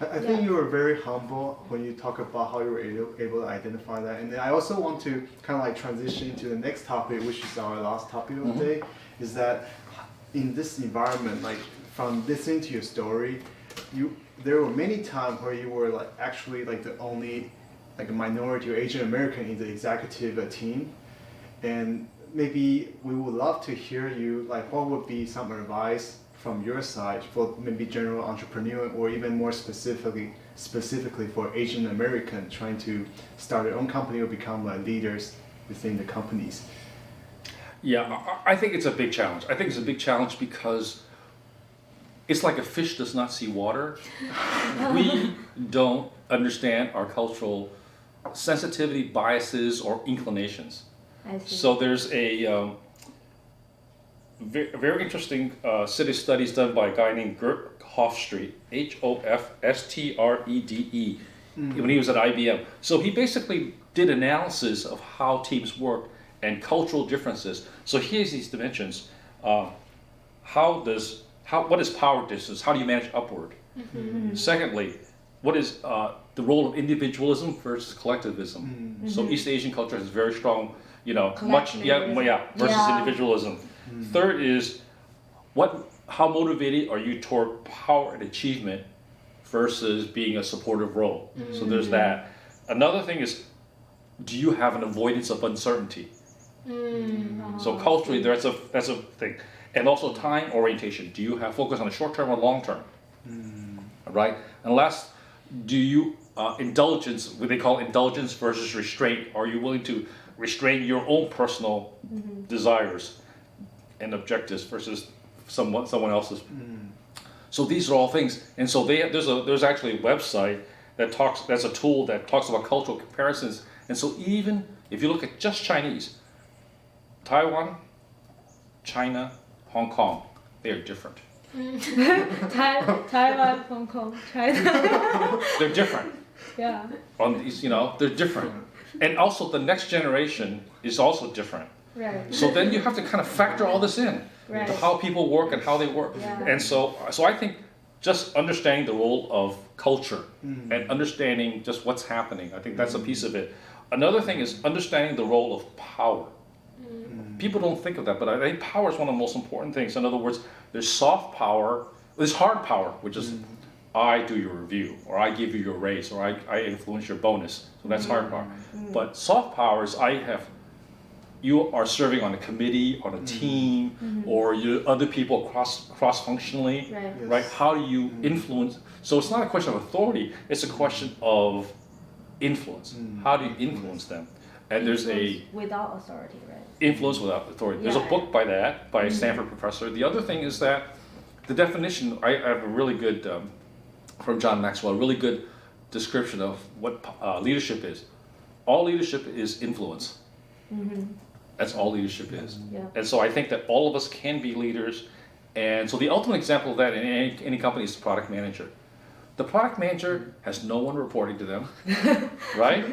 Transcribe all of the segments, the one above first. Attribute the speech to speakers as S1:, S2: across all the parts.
S1: I think you were very humble when you talk about how you were able to identify that. And then I also want to kind of like transition into the next topic, which is our last topic of the day, is that in this environment, like from listening to your story, there were many times where you were like actually like the only like a minority or Asian American in the executive team. And maybe we would love to hear you, like what would be some advice from your side for maybe general entrepreneur or even more specifically for Asian American trying to start their own company or become leaders within the companies?
S2: Yeah, I think it's a big challenge. I think it's a big challenge because it's like a fish does not see water. We don't understand our cultural sensitivity, biases, or inclinations.
S3: I see.
S2: So there's a very interesting city studies done by a guy named Gert Hofstede, Hofstrede, when he was at IBM. So he basically did analysis of how teams work and cultural differences. So here's these dimensions. What is power distance? How do you manage upward? Mm-hmm. Secondly, what is the role of individualism versus collectivism? Mm-hmm. So East Asian culture has very strong, versus individualism. Mm-hmm. Third is how motivated are you toward power and achievement versus being a supportive role? Mm-hmm. So there's that. Another thing is, do you have an avoidance of uncertainty? Mm-hmm. So culturally, that's a thing. And also time orientation. Do you have focus on the short term or long term? Mm. Right? And last, do you indulgence, what they call indulgence versus restraint? Are you willing to restrain your own personal desires and objectives versus someone else's? Mm. So these are all things. And so there's actually a website that's a tool that talks about cultural comparisons. And so even if you look at just Chinese, Taiwan, China, Hong Kong, they are different.
S3: Taiwan, Hong Kong, China.
S2: They're different.
S3: Yeah.
S2: On these, they're different. And also the next generation is also different.
S3: Right.
S2: So then you have to kind of factor all this in to how people work and how they work.
S3: Yeah.
S2: And so I think just understanding the role of culture and understanding just what's happening, I think that's a piece of it. Another thing is understanding the role of power. People don't think of that, but I think power is one of the most important things. In other words, there's soft power, there's hard power, which is I do your review, or I give you your raise, or I influence your bonus. So that's hard power. But soft power is you are serving on a committee, on a team, or other people cross-functionally, right? How do you influence? So it's not a question of authority, it's a question of influence. How do you influence them? And there's
S3: without authority, right?
S2: Influence without authority. There's a book by a Stanford professor. The other thing is that the definition, I have a really good, from John Maxwell, a really good description of what leadership is. All leadership is influence. Mm-hmm. That's all leadership is. Yeah. And so I think that all of us can be leaders. And so the ultimate example of that in any company is the product manager. The product manager has no one reporting to them, right?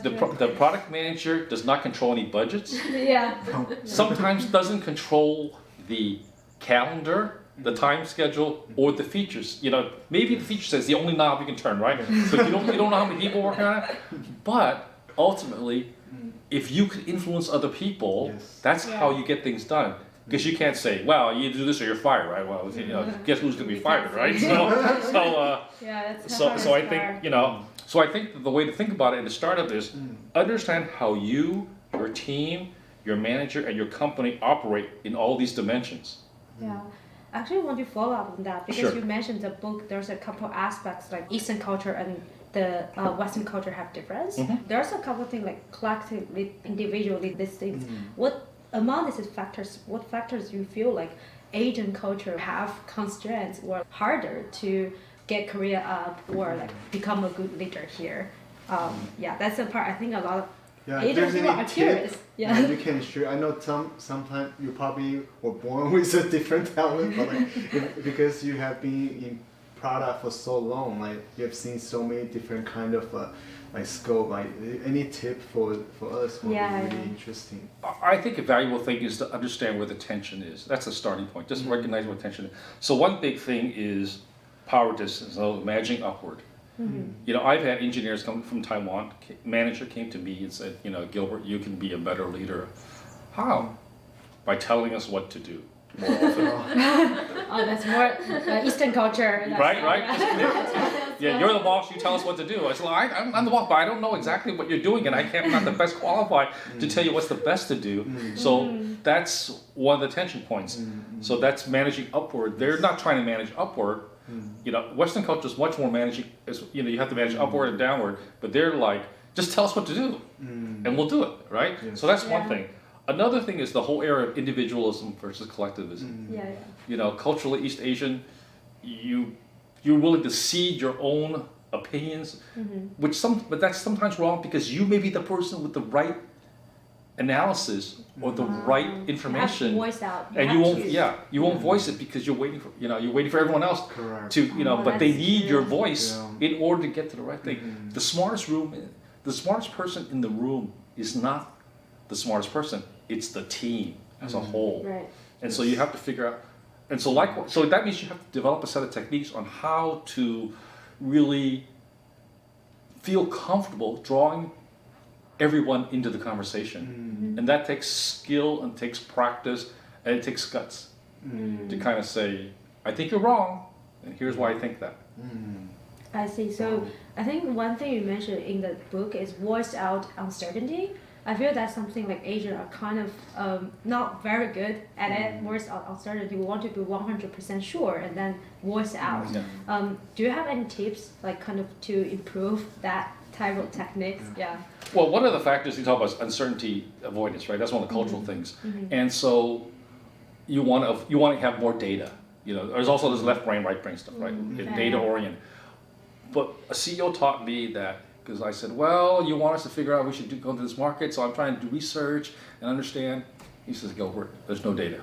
S2: The product manager does not control any budgets.
S3: Yeah.
S2: Sometimes doesn't control the calendar, the time schedule, or the features. Maybe the feature says the only knob you can turn, right? So you don't know how many people working on it. But ultimately, if you could influence other people, that's how you get things done. Because you can't say, well, you do this or you're fired, right? Well, guess who's going to be fired, right? So I think, so I think the way to think about it in the startup is understand how you, your team, your manager, and your company operate in all these dimensions.
S3: Yeah. Actually, I want to follow up on that because you mentioned the book, there's a couple aspects like Eastern culture and the Western culture have difference. Mm-hmm. There's a couple of things like collectively, individually, these things. What among these factors, what factors you feel like Asian culture have constraints or harder to get career up or like become a good leader here? That's the part I think a lot of Asian people are curious.
S1: Yeah, you can share. I know sometimes you probably were born with a different talent, but because you have been in product for so long, like you have seen so many different kind of scope. Like any tip for us would be really interesting.
S2: I think a valuable thing is to understand where the tension is. That's a starting point. Just recognize what tension is. So one big thing is power distance, so managing upward. You know, I've had engineers come from Taiwan, manager came to me and said, you know, Gilbert, you can be a better leader. How? By telling us what to do more often.
S3: Oh, that's more Eastern culture.
S2: Right? Yeah, you're the boss, you tell us what to do. I said, well, I'm the boss, but I don't know exactly what you're doing, and I'm not the best qualified to tell you what's the best to do. So that's one of the tension points. So that's managing upward. They're not trying to manage upward. You know, Western culture is much more managing, you know, you have to manage upward and downward, but they're like, just tell us what to do, and we'll do it, right?
S1: Yes.
S2: So that's one thing. Another thing is the whole area of individualism versus collectivism. You know, culturally East Asian, you're willing to cede your own opinions, but that's sometimes wrong because you may be the person with the right analysis or the right information,
S3: you have to voice out.
S2: and you won't voice it because you're waiting for everyone else to, you know, but they need your voice in order to get to the right thing. The smartest person in the room is not the smartest person, it's the team as a whole.
S3: Right.
S2: And so you have to figure out, and so that means you have to develop a set of techniques on how to really feel comfortable drawing everyone into the conversation. And that takes skill and takes practice and it takes guts to kind of say, I think you're wrong, and here's why I think that.
S3: I see. So I think one thing you mentioned in the book is voice out uncertainty. I feel that's something like Asians are kind of not very good at it. Voice out uncertainty. We want to be 100% sure and then voice out. Do you have any tips, like kind of to improve that type of techniques?
S2: Well, one of the factors you talk about is uncertainty avoidance, right? That's one of the cultural things. And so you want to have more data. You know, there's also this left brain, right brain stuff, right? Data oriented. But a CEO taught me that, because I said, well, you want us to figure out we should go into this market, so I'm trying to do research and understand. He says, Gilbert, there's no data.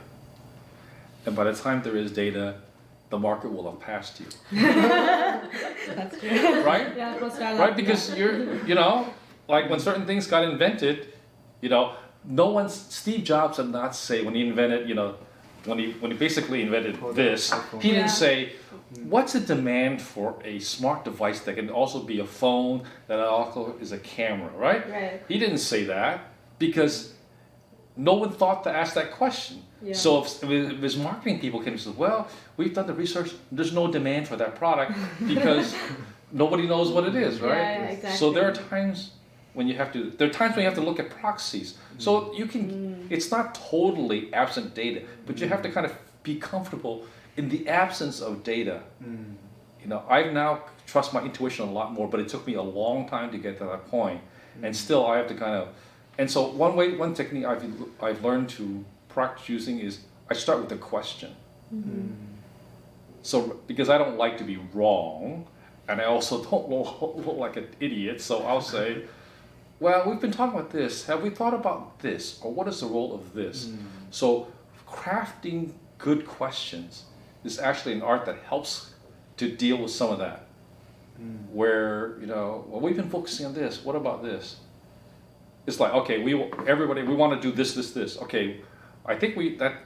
S2: And by the time there is data, the market will have passed you.
S3: That's true.
S2: Right? Right, because you know, like when certain things got invented, you know, Steve Jobs did not say when he invented, you know, when he basically invented this, he didn't say, what's the demand for a smart device that can also be a phone, that also is a camera, right? He didn't say that because no one thought to ask that question. So if his marketing people came and said, well, we've done the research, there's no demand for that product because nobody knows what it is, right?
S3: Exactly.
S2: So there are times when you have to look at proxies. So you can, it's not totally absent data, but you have to kind of be comfortable in the absence of data. You know, I now trust my intuition a lot more, but it took me a long time to get to that point. And still I have to kind of, and so one technique I've learned to practice using is I start with a question. So, because I don't like to be wrong, and I also don't look like an idiot, so I'll say, well, we've been talking about this. Have we thought about this? Or what is the role of this? So crafting good questions is actually an art that helps to deal with some of that. Where, you know, well, we've been focusing on this. What about this? It's like, okay, we want to do this. Okay, I think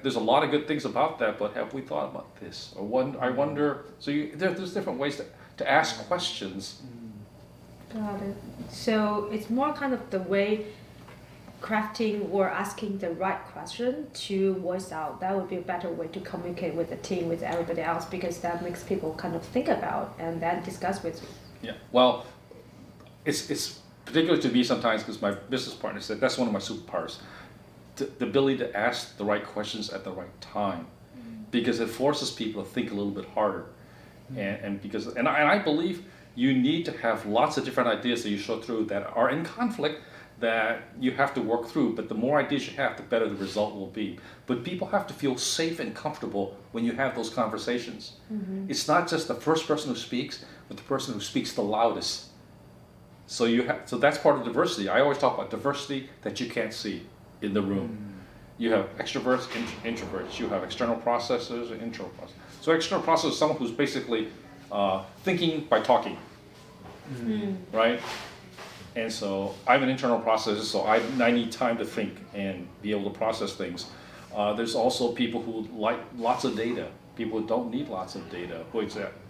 S2: there's a lot of good things about that, but have we thought about this? Or I wonder. So there's different ways to ask questions.
S3: Got it. So it's more kind of the way crafting or asking the right question to voice out. That would be a better way to communicate with the team, with everybody else, because that makes people kind of think about and then discuss with you.
S2: Yeah. Well, it's particular to me sometimes because my business partner said that's one of my superpowers, the ability to ask the right questions at the right time, because it forces people to think a little bit harder, and I believe you need to have lots of different ideas that you show through that are in conflict that you have to work through, but the more ideas you have, the better the result will be. But people have to feel safe and comfortable when you have those conversations. It's not just the first person who speaks, but the person who speaks the loudest. So so that's part of diversity. I always talk about diversity that you can't see in the room. You have extroverts, introverts. You have external processors and internal processors. So external processor is someone who's basically thinking by talking, right? And so I'm an internal processor, so I need time to think and be able to process things. There's also people who like lots of data, people who don't need lots of data,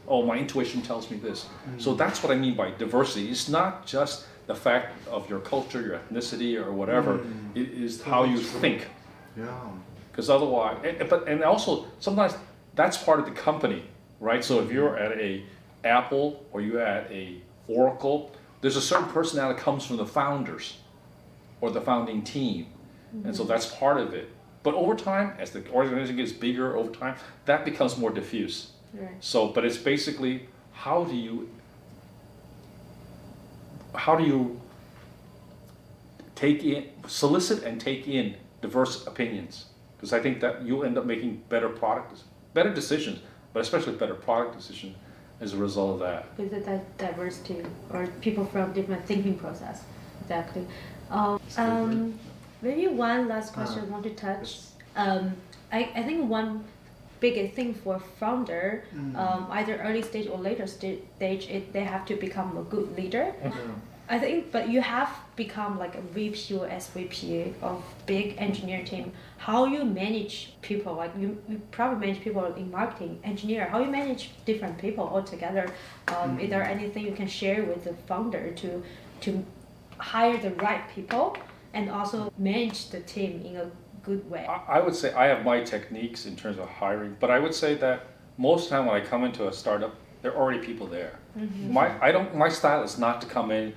S2: oh, my intuition tells me this. So that's what I mean by diversity. It's not just the fact of your culture, your ethnicity, or whatever. It is how you think.
S1: Yeah.
S2: Because otherwise, and also sometimes that's part of the company, right? So if you're at a Apple or you're at a Oracle, there's a certain personality that comes from the founders or the founding team, and so that's part of it. But over time, as the organization gets bigger over time, that becomes more diffuse.
S3: Right.
S2: So, but it's basically how do you solicit and take in diverse opinions? Because I think that you end up making better decisions, but especially better product decisions as a result of that.
S3: With the diversity or people from different thinking process, exactly. Maybe one last question I want to touch. I think one big thing for founder, either early stage or later stage, they have to become a good leader. I think, but you have become like a VP or SVP of big engineering team. How you manage people? Like you probably manage people in marketing, engineer. How you manage different people altogether? Is there anything you can share with the founder to hire the right people and also manage the team in a good way?
S2: I would say I have my techniques in terms of hiring, but I would say that most of the time when I come into a startup, there are already people there. My style is not to come in,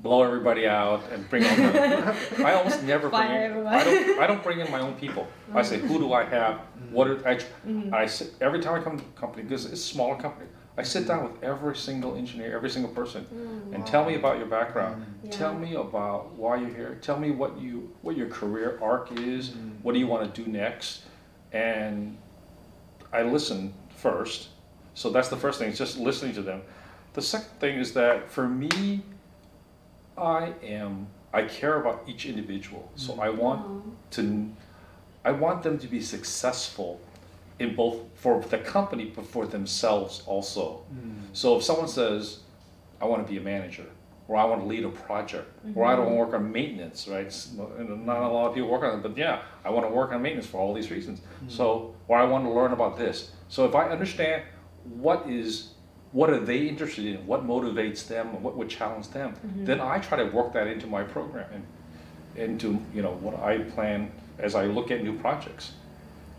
S2: blow everybody out, and bring on the, I almost never bring in, I don't bring in my own people. I say, who do I have? What are I sit every time I come to the company, because it's a smaller company, I sit down with every single engineer, every single person, and tell me about your background. Tell me about why you're here. Tell me what your career arc is. What do you want to do next? And I listen first. So that's the first thing, is just listening to them. The second thing is that for me, I care about each individual. So I want them to be successful in both for the company but for themselves also. So if someone says, I want to be a manager, or I want to lead a project, or I don't want to work on maintenance, right? Not a lot of people work on it, but yeah, I want to work on maintenance for all these reasons. So, or I want to learn about this. So if I understand what are they interested in, what motivates them, what would challenge them, then I try to work that into my program and into what I plan as I look at new projects.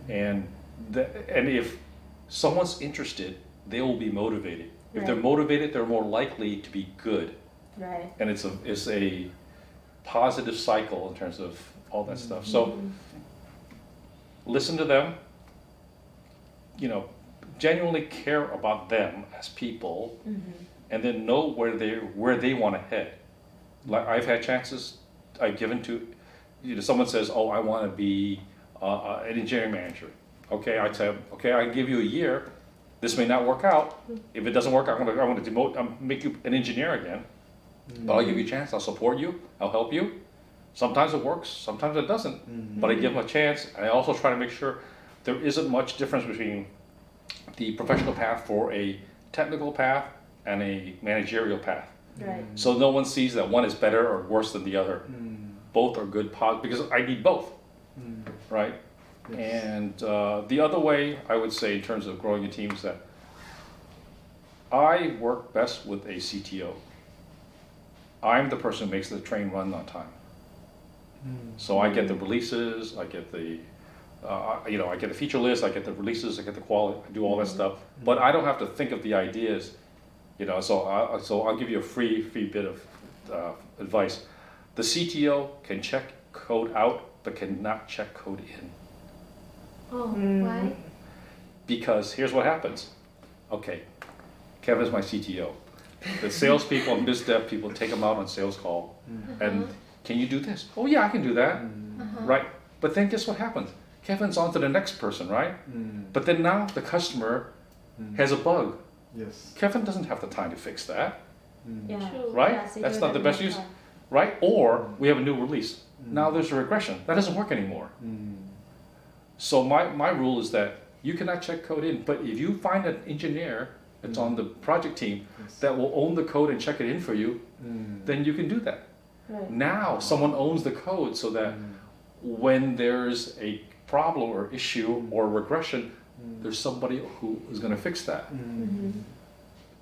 S2: And if someone's interested, they will be motivated. If they're motivated, they're more likely to be good.
S3: Right.
S2: And it's a positive cycle in terms of all that stuff. So listen to them, genuinely care about them as people, and then know where they want to head. Like I've had chances I've given to, someone says, oh, I want to be an engineering manager. Okay, I tell them, okay, I give you a year. This may not work out. If it doesn't work out, I want to demote, make you an engineer again. But I'll give you a chance. I'll support you. I'll help you. Sometimes it works. Sometimes it doesn't. But I give them a chance. I also try to make sure there isn't much difference between the professional path for a technical path and a managerial path.
S3: Right.
S2: So no one sees that one is better or worse than the other. Both are good because I need both, right? Yes. And the other way I would say in terms of growing a team is that I work best with a CTO. I'm the person who makes the train run on time. So I get the releases, I get the I get the feature list, I get the releases, I get the quality, I do all that stuff. But I don't have to think of the ideas, So I'll give you a free bit of advice. The CTO can check code out, but cannot check code in.
S4: Oh, why?
S2: Because here's what happens. Okay, Kevin's my CTO. The salespeople and biz dev people take him out on sales call, and can you do this? Oh yeah, I can do that, right? But then guess what happens? Kevin's on to the next person, right? But then now the customer has a bug.
S1: Yes.
S2: Kevin doesn't have the time to fix that,
S3: Yeah.
S2: right?
S3: Yes, they
S2: That's
S3: do
S2: not
S3: it
S2: the
S3: at
S2: best
S3: the
S2: use,
S3: time.
S2: right? Or we have a new release. Now there's a regression. That doesn't work anymore. So my rule is that you cannot check code in, but if you find an engineer that's on the project team that will own the code and check it in for you, then you can do that.
S3: Right.
S2: Now someone owns the code so that when there's a problem or issue or regression, there's somebody who is going to fix that.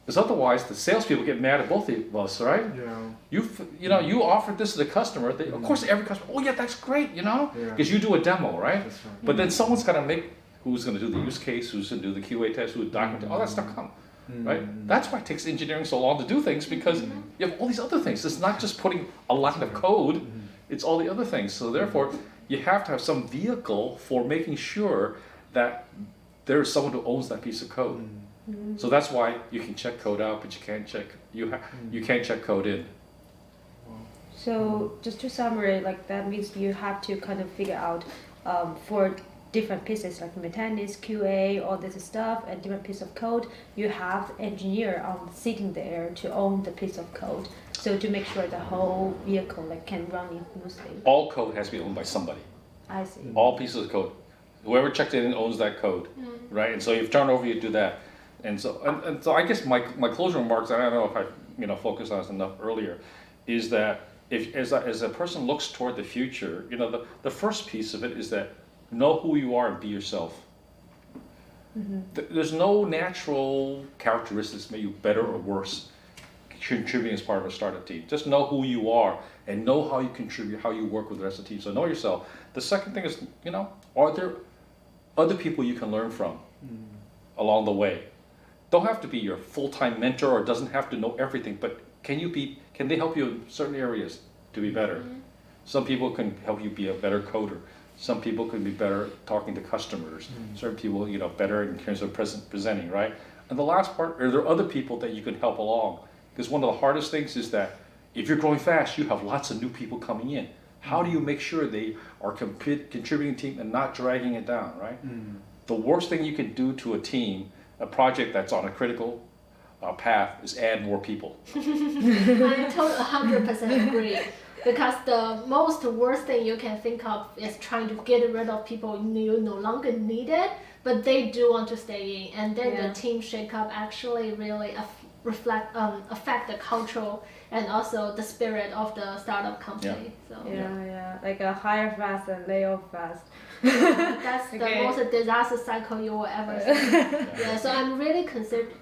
S2: Because otherwise, the salespeople get mad at both of us, right?
S1: Yeah.
S2: You offered this to the customer. Of course, every customer, oh yeah, that's great,
S1: Yeah.
S2: because you do a demo, right?
S1: That's right.
S2: But then someone's got to make who's going to do the use case, who's going to do the QA test, who document, all that stuff come, right? That's why it takes engineering so long to do things, because you have all these other things. It's not just putting a line of code; it's all the other things. So therefore, you have to have some vehicle for making sure that there is someone who owns that piece of code. So that's why you can check code out, but you can't check code in.
S3: So just to summarize, like that means you have to kind of figure out for different pieces like maintenance, QA, all this stuff, and different piece of code, you have the engineer sitting there to own the piece of code. So to make sure the whole vehicle like can run smoothly.
S2: All code has to be owned by somebody.
S3: I see.
S2: All pieces of code. Whoever checked it in owns that code, right? And so if turnover, you do that. And so I guess my closing remarks, I don't know if I focused on this enough earlier, is that if as a person looks toward the future, the first piece of it is that know who you are and be yourself. There's no natural characteristics that make you better or worse contributing as part of a startup team. Just know who you are and know how you contribute, how you work with the rest of the team. So know yourself. The second thing is, are there other people you can learn from along the way? Don't have to be your full-time mentor or doesn't have to know everything, but can they help you in certain areas to be better? Some people can help you be a better coder. Some people can be better talking to customers. Certain people, better in terms of presenting, right? And the last part, are there other people that you can help along? Because one of the hardest things is that if you're growing fast, you have lots of new people coming in. How do you make sure they are contributing to the team and not dragging it down, right? The worst thing you can do to a team, a project that's on a critical path, is add more people.
S4: I totally 100% agree. Because the most worst thing you can think of is trying to get rid of people you no longer needed, but they do want to stay in, and then the team shakeup actually really affect the cultural and also the spirit of the startup company. So
S3: like a hire fast and lay off fast.
S4: That's the most disaster cycle you will ever see. So I'm really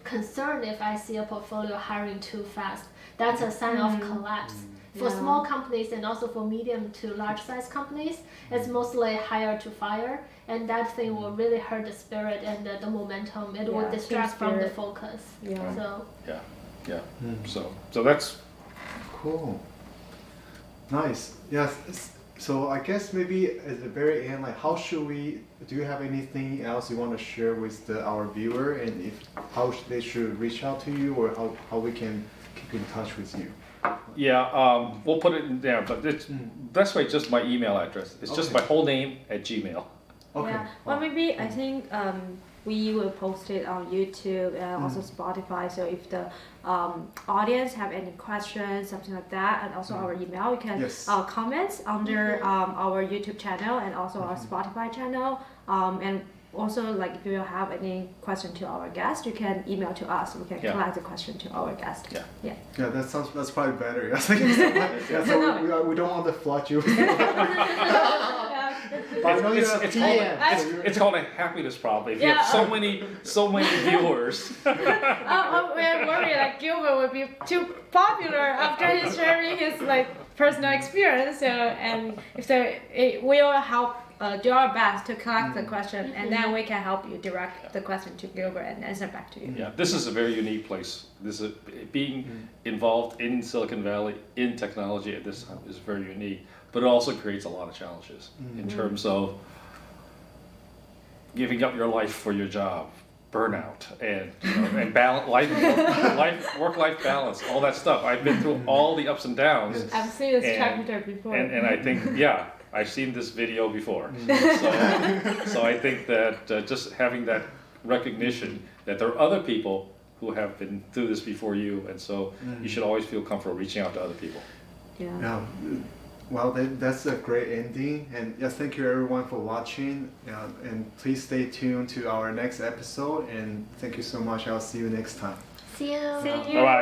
S4: concerned if I see a portfolio hiring too fast. That's a sign of collapse. For small companies and also for medium to large size companies, it's mostly hire to fire, and that thing will really hurt the spirit and the momentum. It will distract from the focus.
S2: So that's
S1: cool. Nice. Yes. So I guess maybe at the very end, like, do you have anything else you want to share with our viewer, and how they should reach out to you, or how we can keep in touch with you?
S2: We'll put it in there, but it's best way just my email address. It's just my whole name at Gmail.
S1: Okay.
S3: Well, maybe I think we will post it on YouTube and also Spotify. So if the audience have any questions, something like that, and also our email, you can comment under our YouTube channel and also our Spotify channel. And also, like, if you have any question to our guest, you can email to us. We can collect the question to our guest.
S1: Yeah, that's probably better. So we don't want to flood you.
S2: It's called a happiness problem. If you have so many viewers.
S3: We're worried like Gilbert would be too popular after he's sharing his personal experience. And if we'll help. Do our best to collect the question, and then we can help you direct the question to Gilbert and answer back to you.
S2: Yeah, this is a very unique place. Being involved in Silicon Valley in technology at this time is very unique, but it also creates a lot of challenges in terms of giving up your life for your job, burnout, and work-life balance, all that stuff. I've been through all the ups and downs.
S3: I've seen this chapter before.
S2: And I think, I've seen this video before. So I think that just having that recognition that there are other people who have been through this before you, and so you should always feel comfortable reaching out to other people.
S1: Yeah. Well, that's a great ending. And yes, thank you everyone for watching. And please stay tuned to our next episode. And thank you so much. I'll see you next time.
S4: See you.
S3: See you.
S2: Bye-bye.